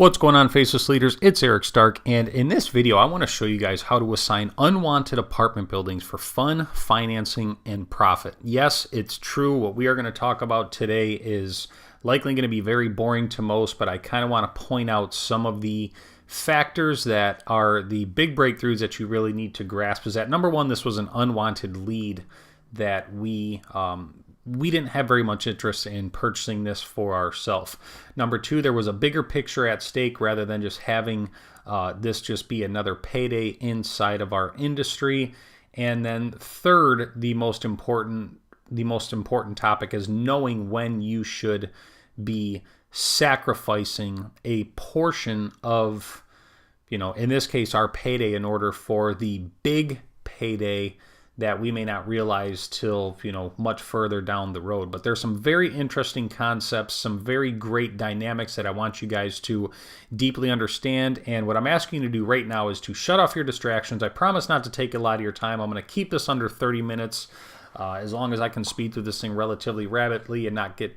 What's going on, Faceless Leaders? It's Eric Stark, and in this video I want to show you guys how to assign unwanted apartment buildings for fun, financing, and profit. Yes, it's true. What we are going to talk about today is likely going to be very boring to most, but I kind of want to point out some of the factors that are the big breakthroughs that you really need to grasp. Is that number one, this was an unwanted lead that we didn't have very much interest in purchasing this for ourselves. Number two, there was a bigger picture at stake rather than just having this just be another payday inside of our industry. And then third, the most important topic is knowing when you should be sacrificing a portion of, in this case, our payday in order for the big payday that we may not realize till, much further down the road. But there's some very interesting concepts, some very great dynamics that I want you guys to deeply understand. And what I'm asking you to do right now is to shut off your distractions. I promise not to take a lot of your time. I'm going to keep this under 30 minutes as long as I can speed through this thing relatively rapidly and not get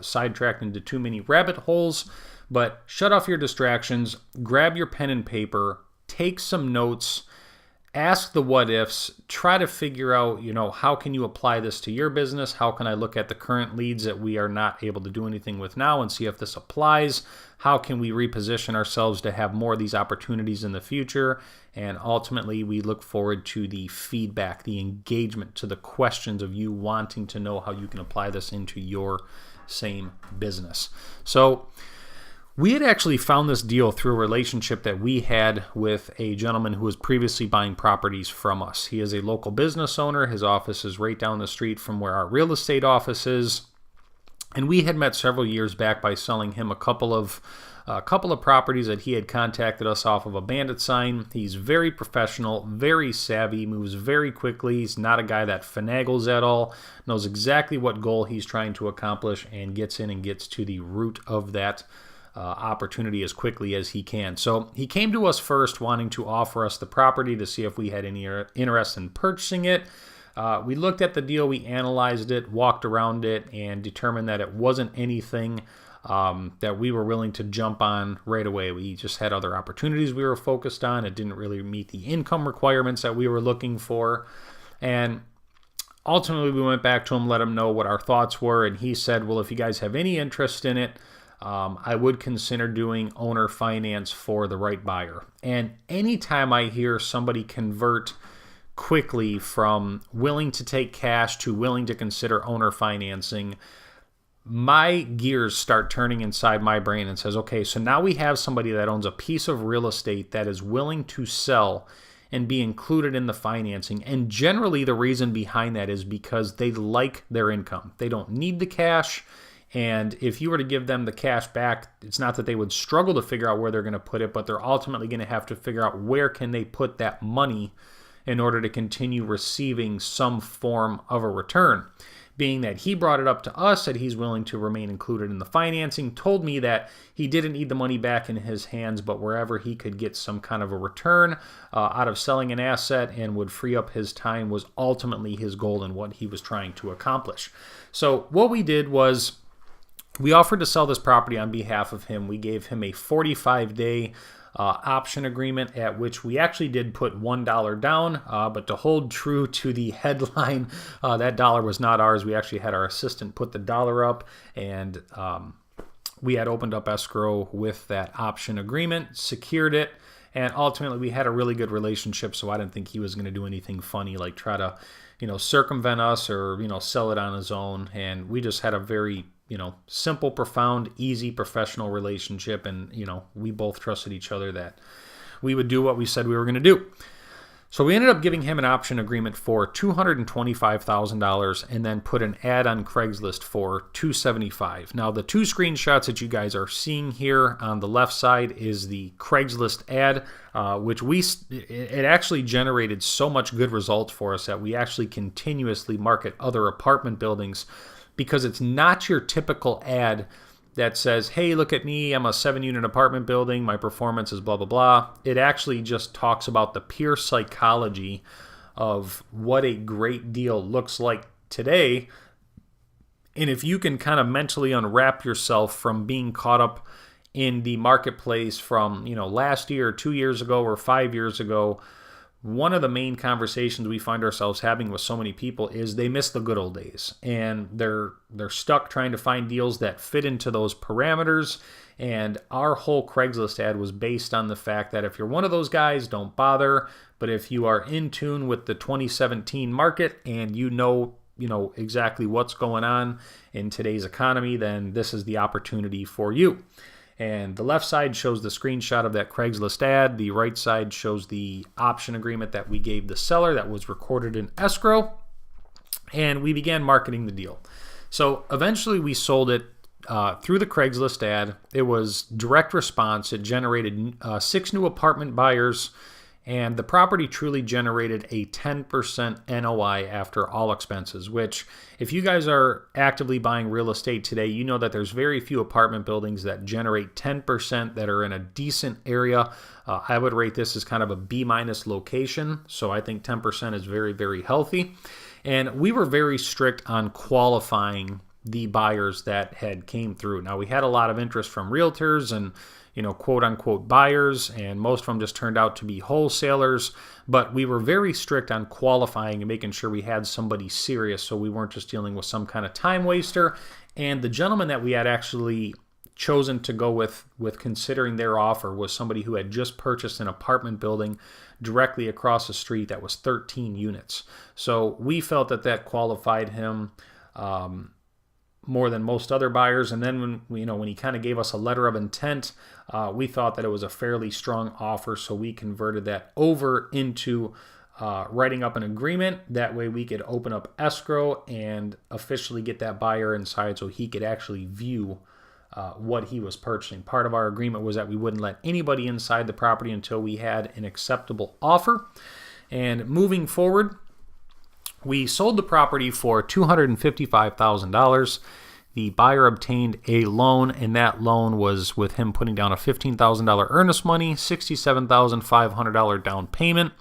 sidetracked into too many rabbit holes. But shut off your distractions, grab your pen and paper, take some notes, ask the what ifs, try to figure out, how can you apply this to your business? How can I look at the current leads that we are not able to do anything with now and see if this applies? How can we reposition ourselves to have more of these opportunities in the future? And ultimately, we look forward to the feedback, the engagement, to the questions of you wanting to know how you can apply this into your same business. So we had actually found this deal through a relationship that we had with a gentleman who was previously buying properties from us. He is a local business owner. His office is right down the street from where our real estate office is. And we had met several years back by selling him a couple of properties that he had contacted us off of a bandit sign. He's very professional, very savvy, moves very quickly. He's not a guy that finagles at all, knows exactly what goal he's trying to accomplish, and gets in and gets to the root of that opportunity as quickly as he can. So he came to us first wanting to offer us the property to see if we had any interest in purchasing it. We looked at the deal, we analyzed it, walked around it, and determined that it wasn't anything that we were willing to jump on right away. We just had other opportunities we were focused on. It didn't really meet the income requirements that we were looking for. And ultimately, we went back to him, let him know what our thoughts were, and he said, well, if you guys have any interest in it, I would consider doing owner finance for the right buyer. And anytime I hear somebody convert quickly from willing to take cash to willing to consider owner financing, my gears start turning inside my brain and says, okay, so now we have somebody that owns a piece of real estate that is willing to sell and be included in the financing. And generally the reason behind that is because they like their income. They don't need the cash. And if you were to give them the cash back, it's not that they would struggle to figure out where they're going to put it, but they're ultimately going to have to figure out where can they put that money in order to continue receiving some form of a return. Being that he brought it up to us that he's willing to remain included in the financing, told me that he didn't need the money back in his hands, but wherever he could get some kind of a return out of selling an asset and would free up his time was ultimately his goal and what he was trying to accomplish. So what we did was, we offered to sell this property on behalf of him. We gave him a 45-day option agreement at which we actually did put $1 down, but to hold true to the headline, that dollar was not ours. We actually had our assistant put the dollar up, and we had opened up escrow with that option agreement, secured it, and ultimately we had a really good relationship, so I didn't think he was going to do anything funny like try to, circumvent us or, sell it on his own. And we just had a very simple, profound, easy, professional relationship. And, we both trusted each other that we would do what we said we were going to do. So we ended up giving him an option agreement for $225,000 and then put an ad on Craigslist for $275,000. Now, the two screenshots that you guys are seeing here on the left side is the Craigslist ad, which it actually generated so much good results for us that we actually continuously market other apartment buildings, because it's not your typical ad that says, hey, look at me, I'm a 7-unit apartment building, my performance is blah, blah, blah. It actually just talks about the pure psychology of what a great deal looks like today. And if you can kind of mentally unwrap yourself from being caught up in the marketplace from, last year, 2 years ago, or 5 years ago, one of the main conversations we find ourselves having with so many people is they miss the good old days, and they're stuck trying to find deals that fit into those parameters. And our whole Craigslist ad was based on the fact that if you're one of those guys, don't bother. But if you are in tune with the 2017 market and you know exactly what's going on in today's economy, then this is the opportunity for you. And the left side shows the screenshot of that Craigslist ad. The right side shows the option agreement that we gave the seller that was recorded in escrow. And we began marketing the deal. So eventually we sold it through the Craigslist ad. It was direct response. It generated 6 new apartment buyers. And the property truly generated a 10% NOI after all expenses, which if you guys are actively buying real estate today, you know that there's very few apartment buildings that generate 10% that are in a decent area. I would rate this as kind of a B- location. So I think 10% is very, very healthy. And we were very strict on qualifying the buyers that had came through. Now, we had a lot of interest from realtors and quote unquote buyers, and most of them just turned out to be wholesalers. But we were very strict on qualifying and making sure we had somebody serious, so we weren't just dealing with some kind of time waster. And the gentleman that we had actually chosen to go with considering their offer was somebody who had just purchased an apartment building directly across the street that was 13 units. So we felt that qualified him more than most other buyers. And then when he kind of gave us a letter of intent, we thought that it was a fairly strong offer, so we converted that over into writing up an agreement. That way we could open up escrow and officially get that buyer inside so he could actually view what he was purchasing. Part of our agreement was that we wouldn't let anybody inside the property until we had an acceptable offer. And moving forward, we sold the property for $255,000. The buyer obtained a loan, and that loan was with him putting down a $15,000 earnest money, $67,500 down payment.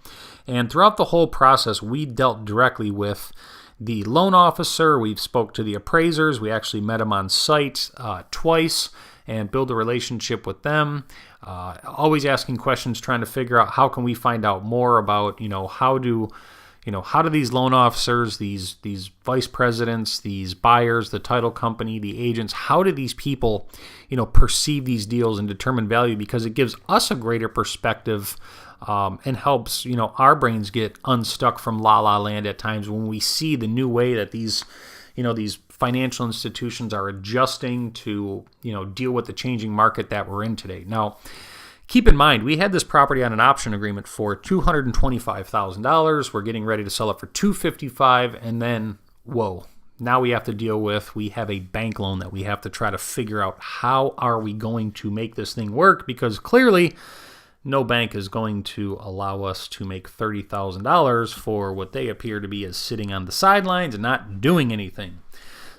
And throughout the whole process, we dealt directly with the loan officer. We spoke to the appraisers. We actually met them on site twice and build a relationship with them. Always asking questions, trying to figure out how can we find out more about, how do these loan officers, these vice presidents, these buyers, the title company, the agents, how do these people, perceive these deals and determine value? Because it gives us a greater perspective and helps, our brains get unstuck from la la land at times when we see the new way that these financial institutions are adjusting to, deal with the changing market that we're in today. Now, keep in mind, we had this property on an option agreement for $225,000. We're getting ready to sell it for $255,000, and then, whoa, now we have to deal with, we have a bank loan that we have to try to figure out how are we going to make this thing work, because clearly no bank is going to allow us to make $30,000 for what they appear to be as sitting on the sidelines and not doing anything.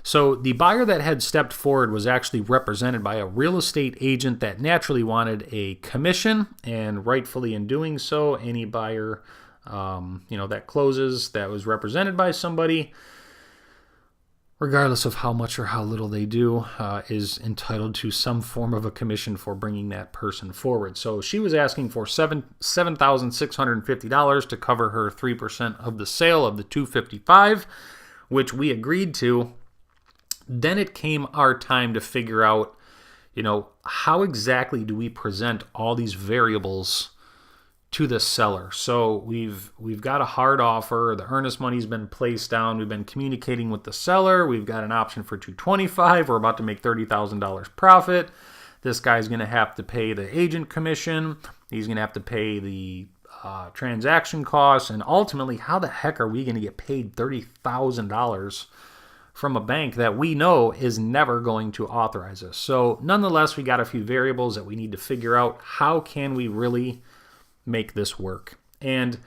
So the buyer that had stepped forward was actually represented by a real estate agent that naturally wanted a commission, and rightfully in doing so, any buyer that closes that was represented by somebody, regardless of how much or how little they do, is entitled to some form of a commission for bringing that person forward. So she was asking for $7,650 to cover her 3% of the sale of the $255,000, which we agreed to. Then it came our time to figure out, how exactly do we present all these variables to the seller? So we've got a hard offer. The earnest money's been placed down. We've been communicating with the seller. We've got an option for $225,000. We're about to make $30,000 profit. This guy's going to have to pay the agent commission. He's going to have to pay the transaction costs. And ultimately, how the heck are we going to get paid $30,000 from a bank that we know is never going to authorize us? So nonetheless, we got a few variables that we need to figure out. How can we really make this work? And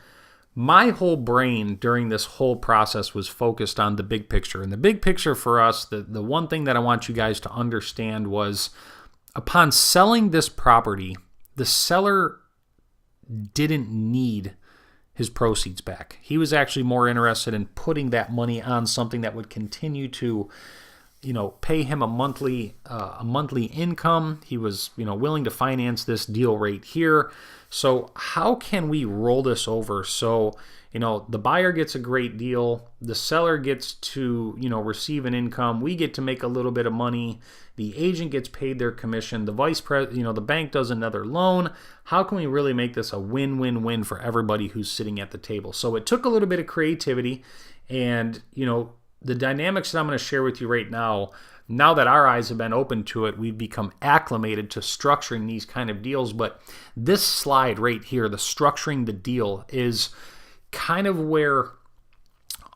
my whole brain during this whole process was focused on the big picture. And the big picture for us, the one thing that I want you guys to understand was, upon selling this property, the seller didn't need his proceeds back. He was actually more interested in putting that money on something that would continue to pay him a monthly income. He was, willing to finance this deal right here. So how can we roll this over? So, the buyer gets a great deal. The seller gets to, receive an income. We get to make a little bit of money. The agent gets paid their commission. The the bank does another loan. How can we really make this a win-win-win for everybody who's sitting at the table? So it took a little bit of creativity, and, the dynamics that I'm going to share with you right now that our eyes have been open to it, we've become acclimated to structuring these kind of deals. But this slide right here, the structuring the deal, is kind of where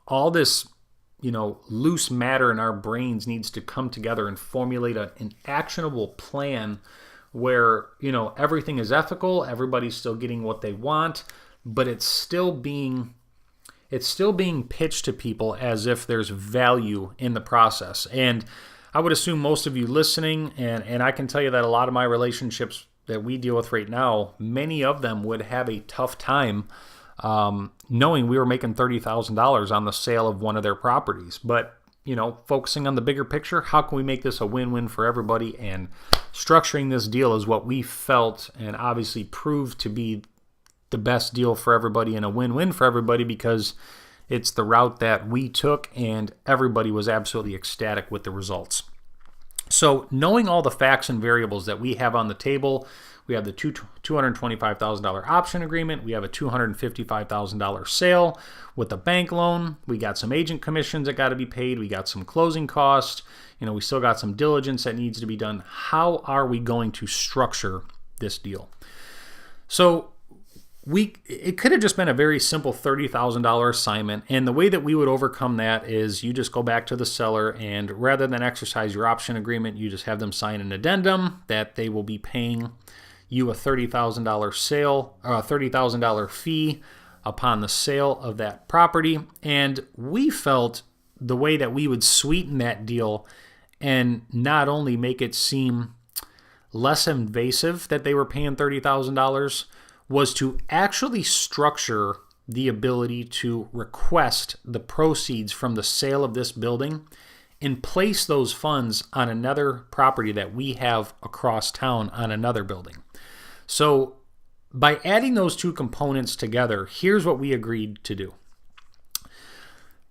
all this, loose matter in our brains needs to come together and formulate an actionable plan where, everything is ethical, everybody's still getting what they want, but it's still being pitched to people as if there's value in the process. And I would assume most of you listening, and I can tell you that a lot of my relationships that we deal with right now, many of them would have a tough time knowing we were making $30,000 on the sale of one of their properties. But, focusing on the bigger picture, how can we make this a win-win for everybody? And structuring this deal is what we felt and obviously proved to be the best deal for everybody and a win-win for everybody, because it's the route that we took and everybody was absolutely ecstatic with the results. So knowing all the facts and variables that we have on the table, we have the $225,000 option agreement, we have a $255,000 sale with a bank loan, we got some agent commissions that got to be paid, we got some closing costs, we still got some diligence that needs to be done. How are we going to structure this deal? So it could have just been a very simple $30,000 assignment, and the way that we would overcome that is you just go back to the seller, and rather than exercise your option agreement, you just have them sign an addendum that they will be paying you a $30,000 sale or a $30,000 fee upon the sale of that property. And we felt the way that we would sweeten that deal and not only make it seem less invasive that they were paying $30,000, was to actually structure the ability to request the proceeds from the sale of this building and place those funds on another property that we have across town on another building. So by adding those two components together, here's what we agreed to do.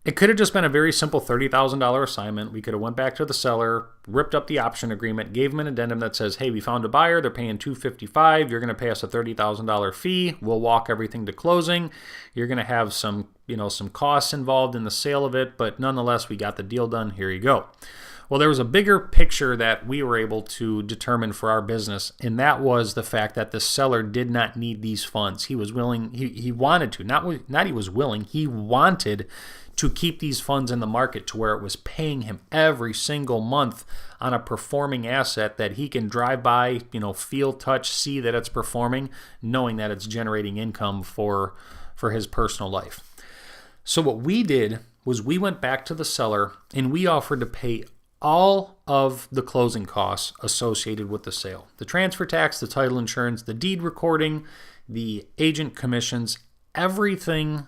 It could have just been a very simple $30,000 assignment. We could have went back to the seller, ripped up the option agreement, gave them an addendum that says, hey, we found a buyer, they're paying $255,000, you're going to pay us a $30,000 fee, we'll walk everything to closing. You're going to have some costs involved in the sale of it, but nonetheless, we got the deal done, here you go. Well, there was a bigger picture that we were able to determine for our business, and that was the fact that the seller did not need these funds. He was willing, he wanted to, not he was willing, he wanted to keep these funds in the market to where it was paying him every single month on a performing asset that he can drive by, feel, touch, see that it's performing, knowing that it's generating income for his personal life. So what we did was we went back to the seller and we offered to pay all of the closing costs associated with the sale. The transfer tax, the title insurance, the deed recording, the agent commissions, everything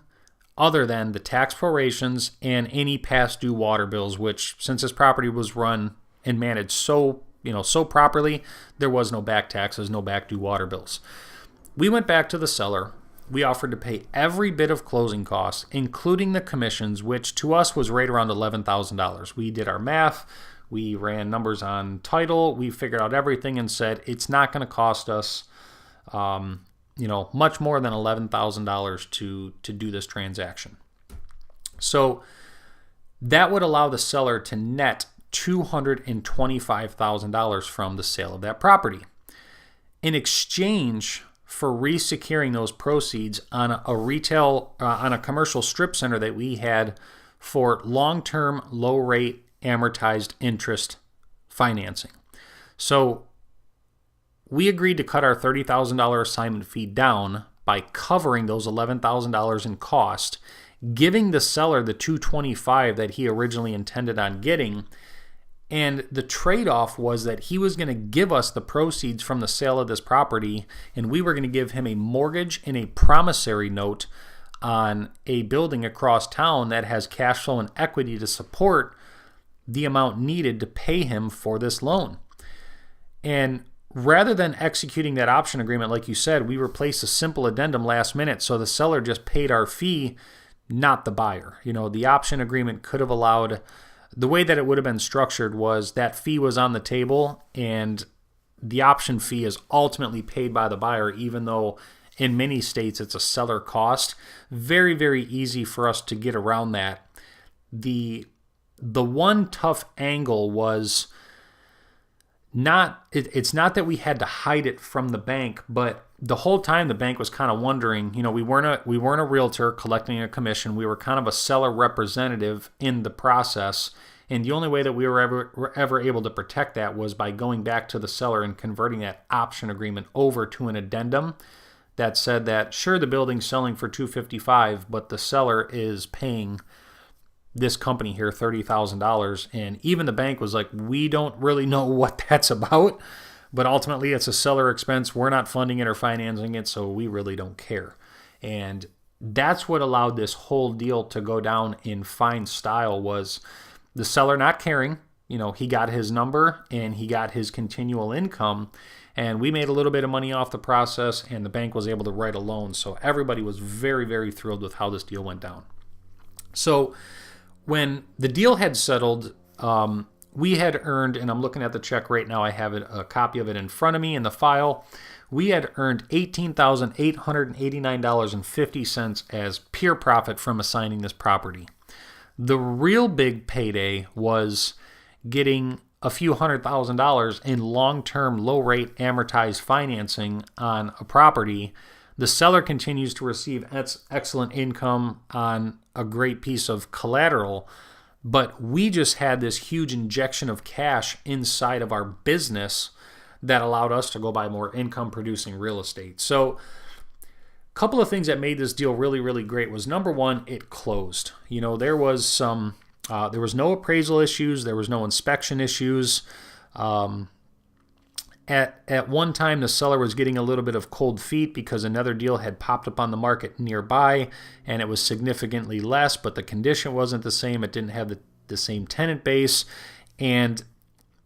other than the tax prorations and any past due water bills, which since this property was run and managed so properly, there was no back taxes, no back due water bills. We went back to the seller. We offered to pay every bit of closing costs, including the commissions, which to us was right around $11,000. We did our math. We ran numbers on title. We figured out everything and said it's not going to cost us much more than $11,000 to do this transaction. So that would allow the seller to net $225,000 from the sale of that property. In exchange for resecuring those proceeds on a commercial strip center that we had for long-term, low-rate, amortized interest financing. So we agreed to cut our $30,000 assignment fee down by covering those $11,000 in cost, giving the seller the $225,000 that he originally intended on getting. And the trade-off was that he was going to give us the proceeds from the sale of this property, and we were going to give him a mortgage and a promissory note on a building across town that has cash flow and equity to support the amount needed to pay him for this loan. And rather than executing that option agreement, like you said, we replaced a simple addendum last minute, so the seller just paid our fee, not the buyer. The option agreement could have allowed, the way that it would have been structured was that fee was on the table, and the option fee is ultimately paid by the buyer, even though in many states it's a seller cost. Very, very easy for us to get around that. The one tough angle was it's not that we had to hide it from the bank, but the whole time the bank was kind of wondering, we weren't a realtor collecting a commission. We were kind of a seller representative in the process. And the only way that we were ever able to protect that was by going back to the seller and converting that option agreement over to an addendum that said that, sure, the building's selling for $255,000, but the seller is paying this company here $30,000. And even the bank was like, we don't really know what that's about, but ultimately it's a seller expense. We're not funding it or financing it, so we really don't care. And that's what allowed this whole deal to go down in fine style, was the seller not caring. He got his number and he got his continual income, and we made a little bit of money off the process, and the bank was able to write a loan. So everybody was very, very thrilled with how this deal went down. So when the deal had settled, we had earned, and I'm looking at the check right now, I have a copy of it in front of me in the file. We had earned $18,889.50 as pure profit from assigning this property. The real big payday was getting a few $100,000 in long-term, low-rate amortized financing on a property. The seller continues to receive excellent income on a great piece of collateral, but we just had this huge injection of cash inside of our business that allowed us to go buy more income-producing real estate. So a couple of things that made this deal really, really great was, number one, it closed. There was no appraisal issues. There was no inspection issues. At one time, the seller was getting a little bit of cold feet because another deal had popped up on the market nearby, and it was significantly less, but the condition wasn't the same. It didn't have the same tenant base. And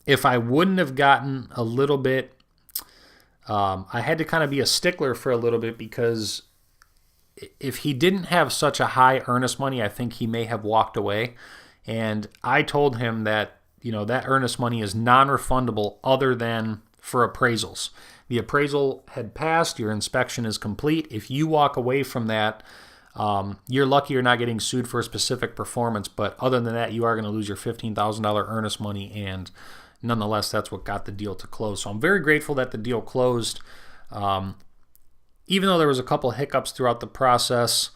if I wouldn't have gotten a little bit, I had to kind of be a stickler for a little bit, because if he didn't have such a high earnest money, I think he may have walked away. And I told him that, that earnest money is non-refundable other than for appraisals. The appraisal had passed, your inspection is complete. If you walk away from that, you're lucky you're not getting sued for a specific performance, but other than that, you are going to lose your $15,000 earnest money, and nonetheless, that's what got the deal to close. So I'm very grateful that the deal closed. Even though there was a couple hiccups throughout the process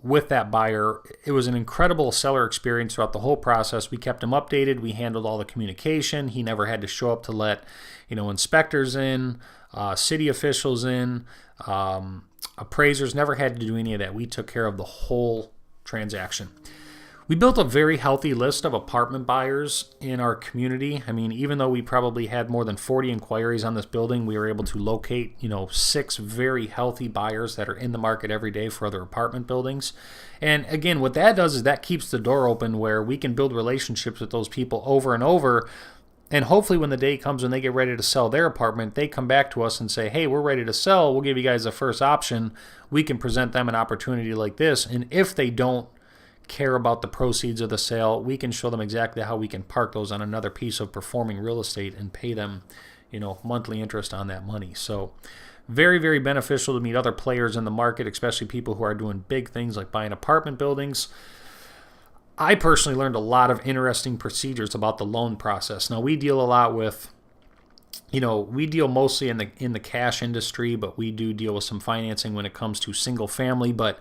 with that buyer, it was an incredible seller experience throughout the whole process. We kept him updated. We handled all the communication. He never had to show up to let inspectors in, city officials in, appraisers, never had to do any of that. We took care of the whole transaction. We built a very healthy list of apartment buyers in our community. I mean, even though we probably had more than 40 inquiries on this building, we were able to locate, 6 very healthy buyers that are in the market every day for other apartment buildings. And again, what that does is that keeps the door open where we can build relationships with those people over and over. And hopefully when the day comes when they get ready to sell their apartment, they come back to us and say, hey, we're ready to sell. We'll give you guys the first option. We can present them an opportunity like this. And if they don't care about the proceeds of the sale, we can show them exactly how we can park those on another piece of performing real estate and pay them, monthly interest on that money. So very, very beneficial to meet other players in the market, especially people who are doing big things like buying apartment buildings. I personally learned a lot of interesting procedures about the loan process. Now, we deal a lot with, we deal mostly in the cash industry, but we do deal with some financing when it comes to single family. But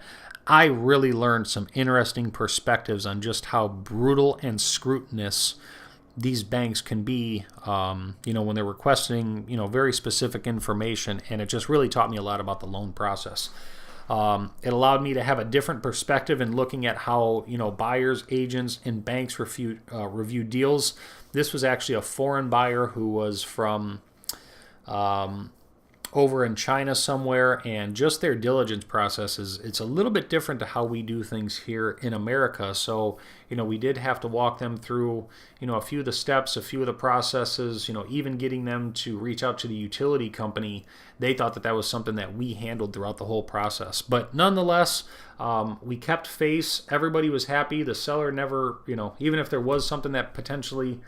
I really learned some interesting perspectives on just how brutal and scrutinous these banks can be, when they're requesting, very specific information. And it just really taught me a lot about the loan process. It allowed me to have a different perspective in looking at how, buyers, agents, and banks review deals. This was actually a foreign buyer who was from over in China somewhere, and just their diligence process it's a little bit different to how we do things here in America. So, we did have to walk them through, a few of the steps, a few of the processes, even getting them to reach out to the utility company. They thought that was something that we handled throughout the whole process. But nonetheless, we kept face. Everybody was happy. The seller never, even if there was something that potentially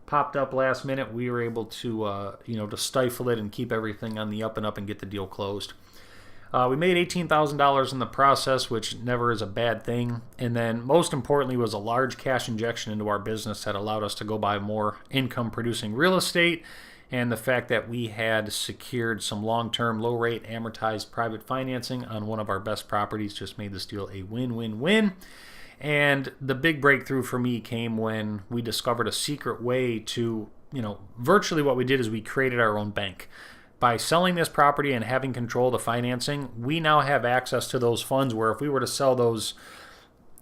popped up last minute, we were able to to stifle it and keep everything on the up and up and get the deal closed. We made $18,000 in the process, which never is a bad thing. And then most importantly was a large cash injection into our business that allowed us to go buy more income producing real estate. And the fact that we had secured some long-term, low-rate, amortized private financing on one of our best properties just made this deal a win-win-win. And the big breakthrough for me came when we discovered a secret way to, virtually what we did is we created our own bank. By selling this property and having control of the financing, we now have access to those funds where if we were to sell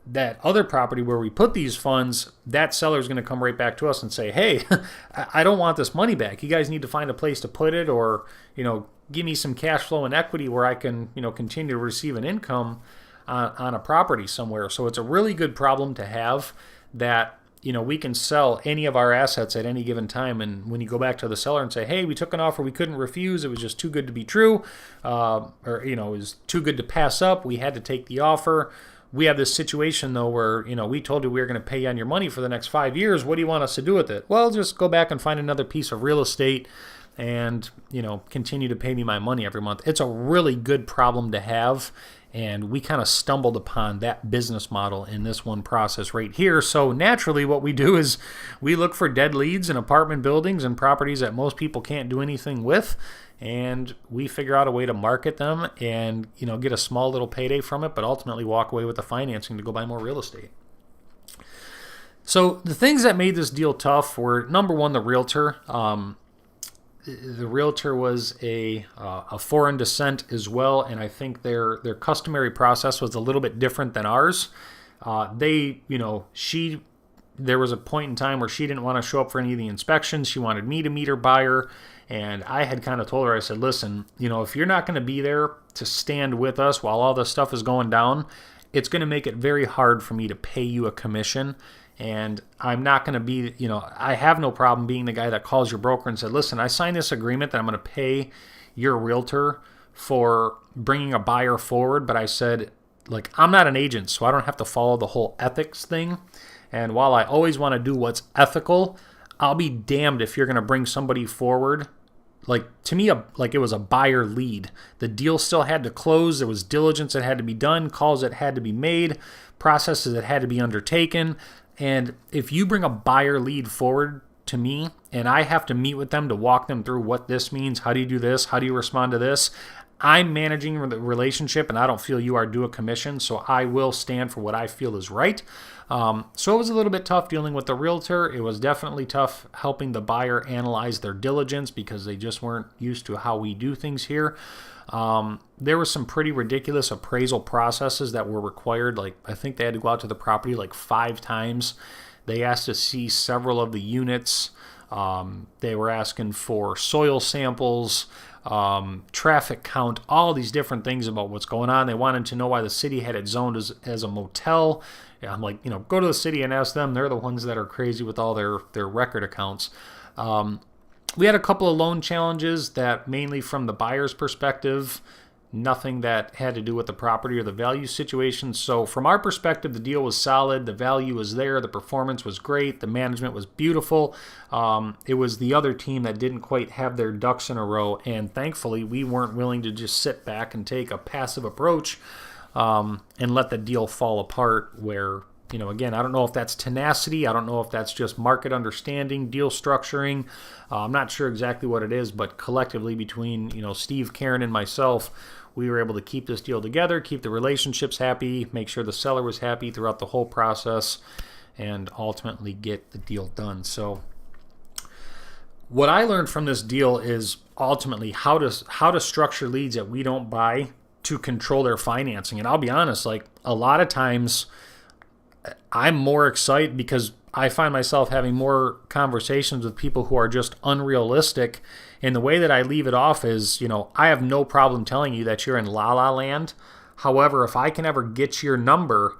that other property where we put these funds, that seller is going to come right back to us and say, hey, I don't want this money back. You guys need to find a place to put it, or, give me some cash flow and equity where I can, continue to receive an income on a property somewhere. So it's a really good problem to have that, we can sell any of our assets at any given time. And when you go back to the seller and say, hey, we took an offer we couldn't refuse, it was just too good to be true, or, it was too good to pass up, we had to take the offer. We have this situation, though, where, we told you we were going to pay you on your money for the next 5 years. What do you want us to do with it? Well, just go back and find another piece of real estate and, continue to pay me my money every month. It's a really good problem to have. And we kind of stumbled upon that business model in this one process right here. So naturally, what we do is we look for dead leads in apartment buildings and properties that most people can't do anything with. And we figure out a way to market them and, get a small little payday from it, but ultimately walk away with the financing to go buy more real estate. So the things that made this deal tough were, number one, the realtor. The realtor was a foreign descent as well, and I think their customary process was a little bit different than ours. There was a point in time where she didn't want to show up for any of the inspections. She wanted me to meet her buyer, and I had kind of told her, I said, listen, if you're not going to be there to stand with us while all this stuff is going down, it's going to make it very hard for me to pay you a commission. And I'm not going to be, I have no problem being the guy that calls your broker and said, listen, I signed this agreement that I'm going to pay your realtor for bringing a buyer forward. But I said, I'm not an agent, so I don't have to follow the whole ethics thing. And while I always want to do what's ethical, I'll be damned if you're going to bring somebody forward. To me, it was a buyer lead. The deal still had to close. There was diligence that had to be done, calls that had to be made, processes that had to be undertaken. And if you bring a buyer lead forward to me and I have to meet with them to walk them through what this means, how do you do this, how do you respond to this, I'm managing the relationship and I don't feel you are due a commission, so I will stand for what I feel is right. So it was a little bit tough dealing with the realtor. It was definitely tough helping the buyer analyze their diligence because they just weren't used to how we do things here. There were some pretty ridiculous appraisal processes that were required. I think they had to go out to the property 5 times. They asked to see several of the units. They were asking for soil samples, traffic count, all these different things about what's going on. They wanted to know why the city had it zoned as a motel. I'm like, go to the city and ask them. They're the ones that are crazy with all their record accounts. We had a couple of loan challenges that mainly from the buyer's perspective, nothing that had to do with the property or the value situation. So from our perspective, the deal was solid. The value was there. The performance was great. The management was beautiful. It was the other team that didn't quite have their ducks in a row. And thankfully, we weren't willing to just sit back and take a passive approach and let the deal fall apart where, again, I don't know if that's tenacity. I don't know if that's just market understanding, deal structuring. I'm not sure exactly what it is, but collectively between, Steve, Karen, and myself, we were able to keep this deal together, keep the relationships happy, make sure the seller was happy throughout the whole process, and ultimately get the deal done. So what I learned from this deal is ultimately how to structure leads that we don't buy to control their financing. And I'll be honest, a lot of times I'm more excited because I find myself having more conversations with people who are just unrealistic. And the way that I leave it off is, I have no problem telling you that you're in la la land. However, if I can ever get your number,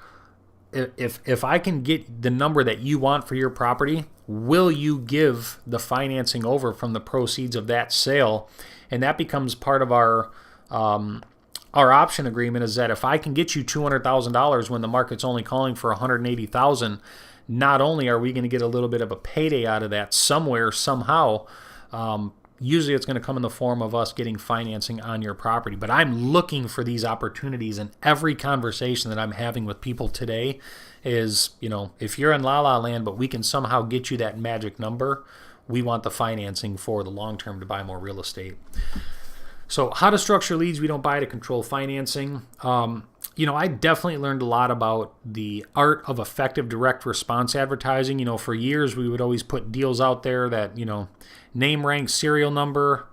if I can get the number that you want for your property, will you give the financing over from the proceeds of that sale? And that becomes part of our option agreement, is that if I can get you $200,000 when the market's only calling for $180,000, not only are we going to get a little bit of a payday out of that somewhere, somehow, usually it's going to come in the form of us getting financing on your property. But I'm looking for these opportunities, and every conversation that I'm having with people today is, if you're in la la land, but we can somehow get you that magic number, we want the financing for the long term to buy more real estate. So how to structure leads we don't buy to control financing. I definitely learned a lot about the art of effective direct response advertising. For years we would always put deals out there that, name, rank, serial number,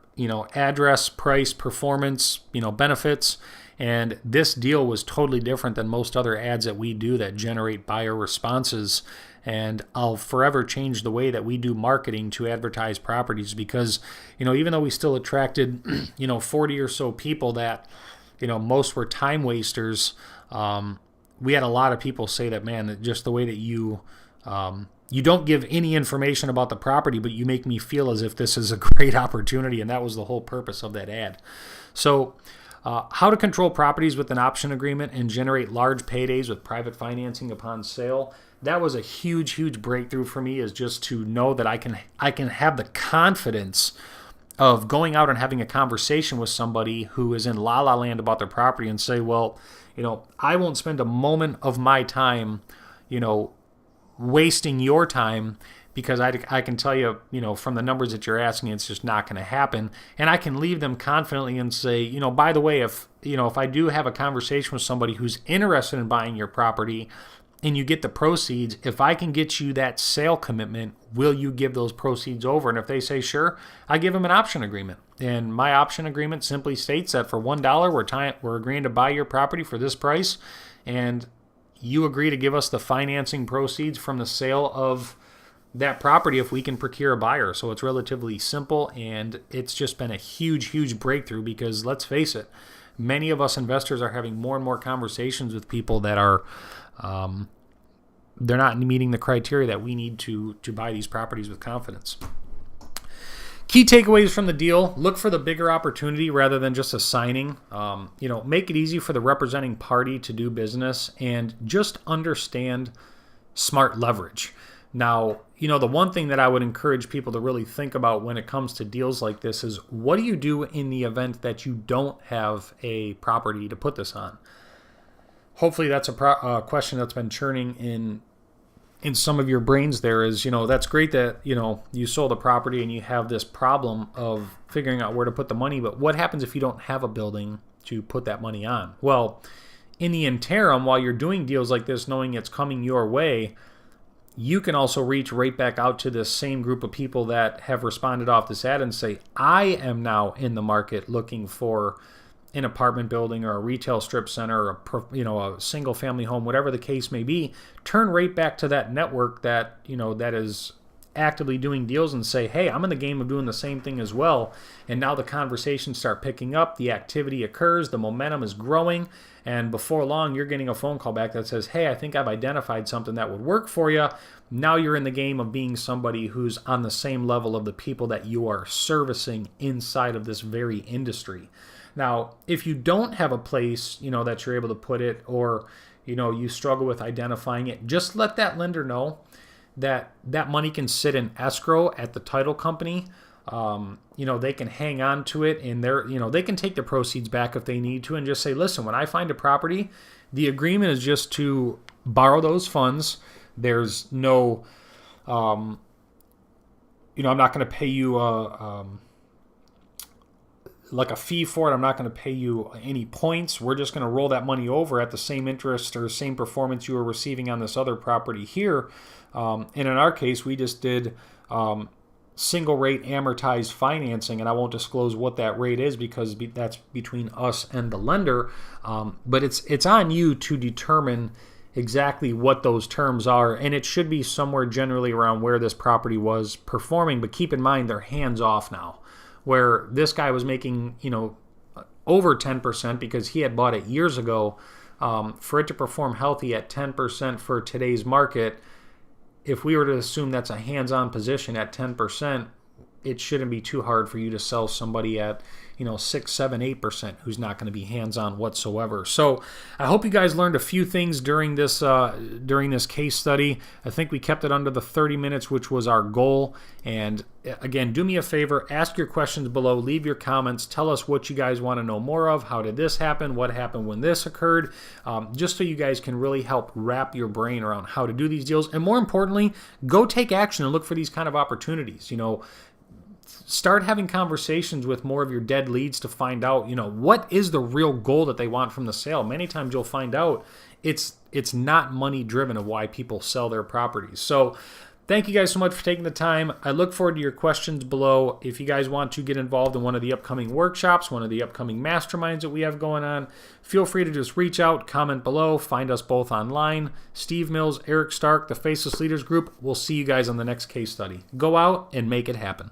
address, price, performance, benefits. And this deal was totally different than most other ads that we do that generate buyer responses. And I'll forever change the way that we do marketing to advertise properties, because, even though we still attracted, 40 or so people that, most were time wasters, we had a lot of people say that, man, just the way that you don't give any information about the property, but you make me feel as if this is a great opportunity. And that was the whole purpose of that ad. So how to control properties with an option agreement and generate large paydays with private financing upon sale. That was a huge, huge breakthrough for me, is just to know that I can have the confidence of going out and having a conversation with somebody who is in la la land about their property and say, well, I won't spend a moment of my time, wasting your time, because I can tell you, from the numbers that you're asking, it's just not going to happen. And I can leave them confidently and say, by the way, if I do have a conversation with somebody who's interested in buying your property and you get the proceeds, if I can get you that sale commitment, will you give those proceeds over? And if they say sure, I give them an option agreement. And my option agreement simply states that for $1, we're agreeing to buy your property for this price, and you agree to give us the financing proceeds from the sale of that property if we can procure a buyer. So it's relatively simple, and it's just been a huge, huge breakthrough, because let's face it, many of us investors are having more and more conversations with people that are they're not meeting the criteria that we need to buy these properties with confidence. Key takeaways from the deal: look for the bigger opportunity rather than just a signing. Make it easy for the representing party to do business, and just understand smart leverage. Now, the one thing that I would encourage people to really think about when it comes to deals like this is, what do you do in the event that you don't have a property to put this on? Hopefully that's a question that's been churning in some of your brains there, is, that's great that, you sold a property and you have this problem of figuring out where to put the money, but what happens if you don't have a building to put that money on? Well, in the interim, while you're doing deals like this, knowing it's coming your way, you can also reach right back out to this same group of people that have responded off this ad and say, I am now in the market looking for an apartment building or a retail strip center, or a single family home, whatever the case may be. Turn right back to that network that that is actively doing deals and say, hey, I'm in the game of doing the same thing as well. And now the conversations start picking up, the activity occurs, the momentum is growing, and before long you're getting a phone call back that says, hey, I think I've identified something that would work for you. Now you're in the game of being somebody who's on the same level of the people that you are servicing inside of this very industry. Now, if you don't have a place, that you're able to put it, or, you struggle with identifying it, just let that lender know that that money can sit in escrow at the title company. They can hang on to it, and they can take the proceeds back if they need to, and just say, listen, when I find a property, the agreement is just to borrow those funds. There's no, I'm not going to pay you like a fee for it. I'm not going to pay you any points. We're just going to roll that money over at the same interest or same performance you were receiving on this other property here. And in our case, we just did single rate amortized financing, and I won't disclose what that rate is because that's between us and the lender. But it's on you to determine exactly what those terms are, and it should be somewhere generally around where this property was performing. But keep in mind, they're hands off now, where this guy was making, over 10% because he had bought it years ago. For it to perform healthy at 10% for today's market, if we were to assume that's a hands-on position at 10%, it shouldn't be too hard for you to sell somebody at 6, 7, 8% who's not going to be hands-on whatsoever. So I hope you guys learned a few things during this case study. I think we kept it under the 30 minutes, which was our goal. And again, do me a favor, ask your questions below, leave your comments, tell us what you guys want to know more of. How did this happen? What happened when this occurred? Just so you guys can really help wrap your brain around how to do these deals. And more importantly, go take action and look for these kind of opportunities. Start having conversations with more of your dead leads to find out, what is the real goal that they want from the sale. Many times you'll find out it's not money driven of why people sell their properties. So thank you guys so much for taking the time. I look forward to your questions below. If you guys want to get involved in one of the upcoming workshops, one of the upcoming masterminds that we have going on, feel free to just reach out, comment below, find us both online. Steve Mills, Eric Stark, the Faceless Leaders Group. We'll see you guys on the next case study. Go out and make it happen.